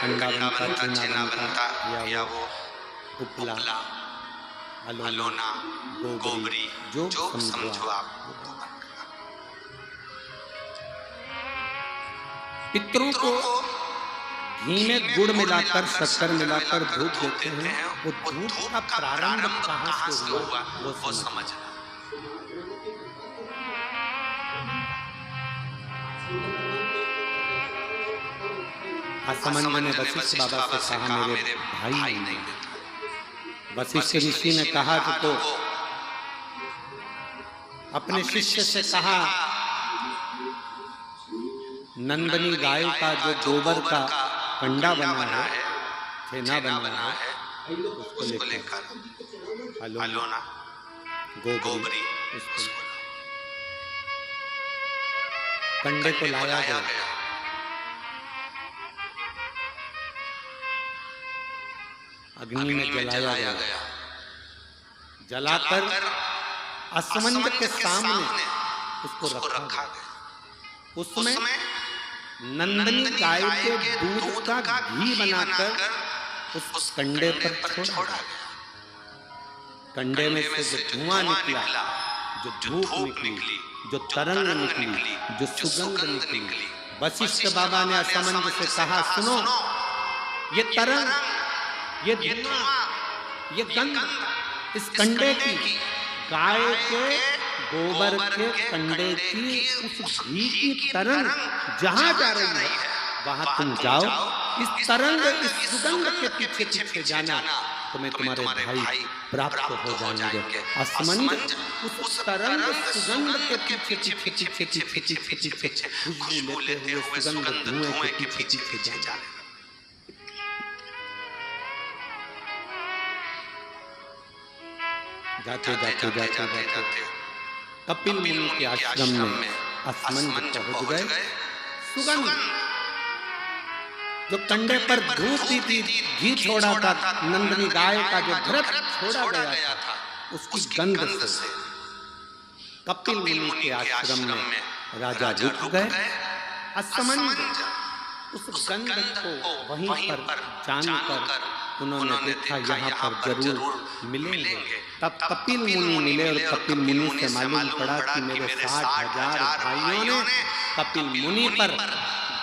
कंडा बनता, छेना बनता या वो उपला, अलोना, गोबरी, जो समझो आप। पितरों को घी में गुड़ मिलाकर, शक्कर मिलाकर धूप देते हैं। वो धूप का प्रारंभ कहाँ से हुआ वो समझना। असमंज ने वशिष्ठ बाबा से कहा, मेरे भाई नहीं। वशिष्ठ ऋषि ने कहा तो अपने शिष्य से कहा, नंदनी गाय का जो गोबर का कंडा बना है, छेना बना है, उसको लेकर अलोना, गोबरी, उसको कंडे को लाया गया। अग्नि में जलाया गया। जलाकर असमंज के सामने उसको रखा गया। उसमें नंदनी गाय के दूध का घी बनाकर उस कंडे पर छोड़ा गया। कंडे में से जो धुआं निकला, जो धूप निकली, जो तरंग निकली, जो सुगंध निकली, वशिष्ठ बाबा ने असमंज से कहा, सुनो, ये तरंग, ये धुआं, ये गंध इस कंडे की, गाय के गोबर के कंडे की उस घी की तरंग जहां जा रही है वहां तुम जाओ। इस तरंग, इस सुगंध के पीछे पीछे जाना, तुम्हें तुम्हारे भाई प्राप्त हो जाएंगे। असमंज उस तरंग सुगंध के पीछे पीछे पीछे पीछे पीछे खुशबू लेते हुए सुगंध धुएं के पीछे पीछे जा। जाते जाते जाते जाते कपिल मुनि के आश्रम में असमंज पहुंच गए। सुगंध जो कंडे पर धूप दी थी, घी छोड़ा था, नंदनी गाय का जो घृत छोड़ा गया था, उसकी गंध से कपिल मुनि के आश्रम में राजा रुक गए। असमंज उस गंध को वहीं पर जानकर उन्होंने देखा, यहाँ पर जरूर मिलेंगे। तब कपिल मुनि मिले और कपिल मुनि से मालूम पड़ा कि मेरे 60,000 भाइयों ने कपिल मुनि पर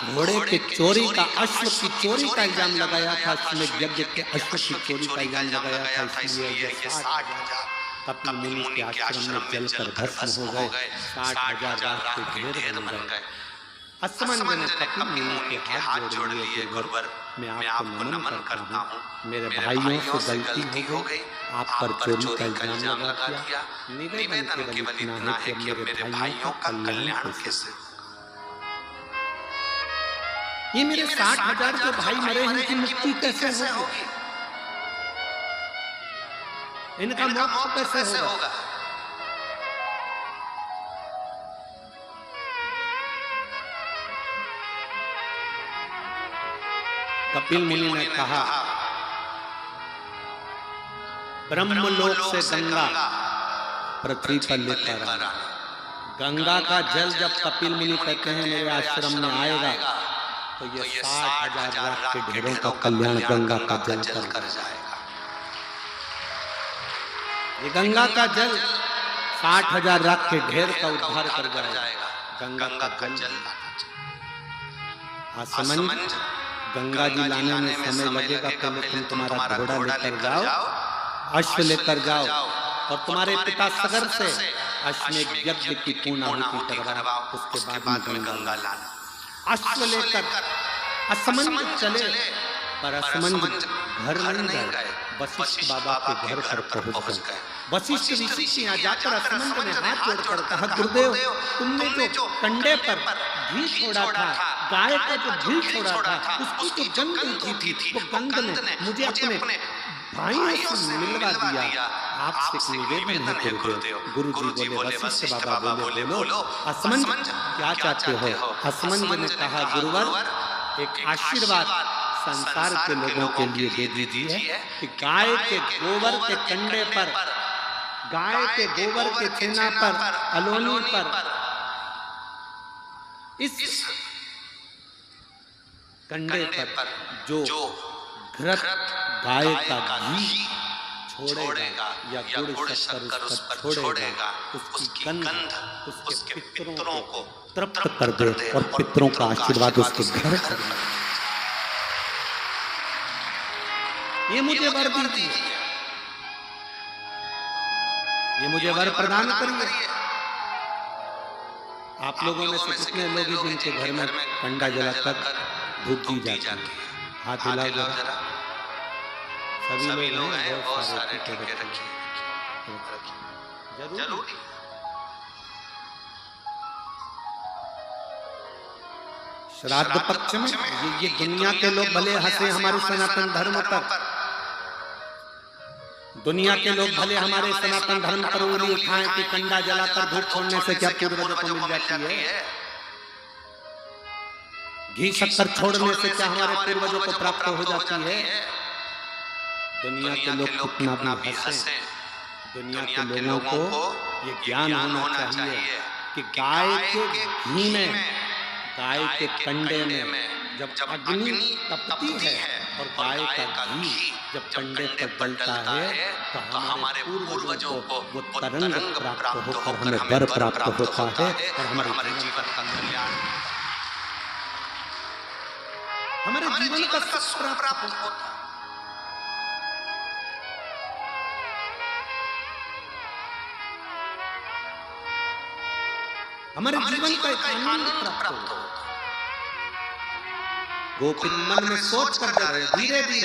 घोड़े के चोरी का, अश्व की चोरी का इल्जाम लगाया था। उसमें यज्ञ के अश्व की चोरी का इल्जाम लगाया था। इसलिए ये 60,000 कपिल मुनि के आश्रम में जलकर भस्म हो गए। 60,000 रात के ढेर बन गए। असमंज ने कपिल मुनि के हाथ जोड़ लिए, गुरुवर मैं आपको नमन करता हूँ। मेरे भाइयों से गलती हो गई, आप पर चोरी का इल्जाम लगा दिया। निवेदन केवल इतना है कि मेरे भाइयों का कल्याण कैसे। ये मेरे 60,000 जो भाई मरे हैं, इनकी मुक्ति कैसे होगी? इनका मोक्ष कैसे होगा? कपिल मुनि ने कहा, ब्रह्मलोक से गंगा पृथ्वी पर लेकर आना। गंगा का जल जब कपिल मुनि कहते हैं मेरे आश्रम में आएगा, तो ये 60,000 लाख के ढेरों का कल्याण गंगा का जल कर जाएगा। ये गंगा का जल 60,000 लाख के ढेर का उद्धार कर जाएगा। गंगा का जल असमंज गंगा जी लाने में समय लगेगा। पहले तुम तुम्हारा घोड़ा लेकर जाओ, अश्व लेकर जाओ और तुम्हारे पिता सगर से अश्वमेध यज्ञ की पूर्णाहुति करवाओ। उसके बाद में गंगा लाना। अश्व लेकर असमंज चले, पर असमंज घर नहीं गए, वशिष्ठ बाबा के घर पर पहुंच गए। वशिष्ठ ऋषि के यहाँ जाकर असमंज ने हाथ जोड़कर कहा, गुरुदेव तुमने जो कंडे पर घी छोड़ा था, गाय का जो घी छोड़ा था, उसकी जो गंध उठी थी, वो गंध ने मुझे अपने भाइयों से मिलवा दिया। आपसे निवेदन है गुरुदेव। गुरुजी बोले, वशिष्ठ बाबा बोलो असमंज क्या चाहते हो? असमंज ने कहा, गुरुवर एक आशीर्वाद संसार के लोगों के लिए दे दीजिए कि गाय के गोबर के कंडे पर, गाय के गोबर के छेना पर, अलोनी पर इस कंडे पर जो घृत गाय का घी छोड़ेगा या गुड़ शक्कर उस पर छोड़ेगा, उसकी गंध उसके पितरों को तृप्त कर दे और पितरों का आशीर्वाद उसके घर कर दे। ये मुझे वर दीजिए, ये मुझे वर प्रदान करिए। आप लोगों में से कितने लोग हैं जिनके घर में कंडा जलाकर धूप दी जाती है? हाथ हिलाओ जरा। सभी लोग हैं, बहुत सारे टीके रखिए जरूर। श्राद्ध पक्ष में ये दुनिया के लोग भले हंसे हमारे सनातन धर्म पर, दुनिया के लोग भले हमारे सनातन धर्म पर उंगली उठाएं कि कंडा जलाकर धूप छोड़ने से क्या पूर्वजों को मिल जाती है, घी शक्कर छोड़ने से क्या हमारे पूर्वजों को प्राप्त हो जाती है। दुनिया के लोग कितना भी हंसे, दुनिया के लोगों को ये ज्ञान होना चाहिए कि गाय के घी में, गाय के कंडे में जब अग्नि तपती है और गाय का घी जब कंडे पर जलता है तो हमारे पूर्वजों को वो तरंग प्राप्त होकर हमें वर प्राप्त होता है और हमारे जीवन का कल्याण, हमारे जीवन का सुख प्राप्त होता है। हमारे जीवन का आनंद प्राप्त होता है। गोपिन मन में सोच कर जा रहे, धीरे धीरे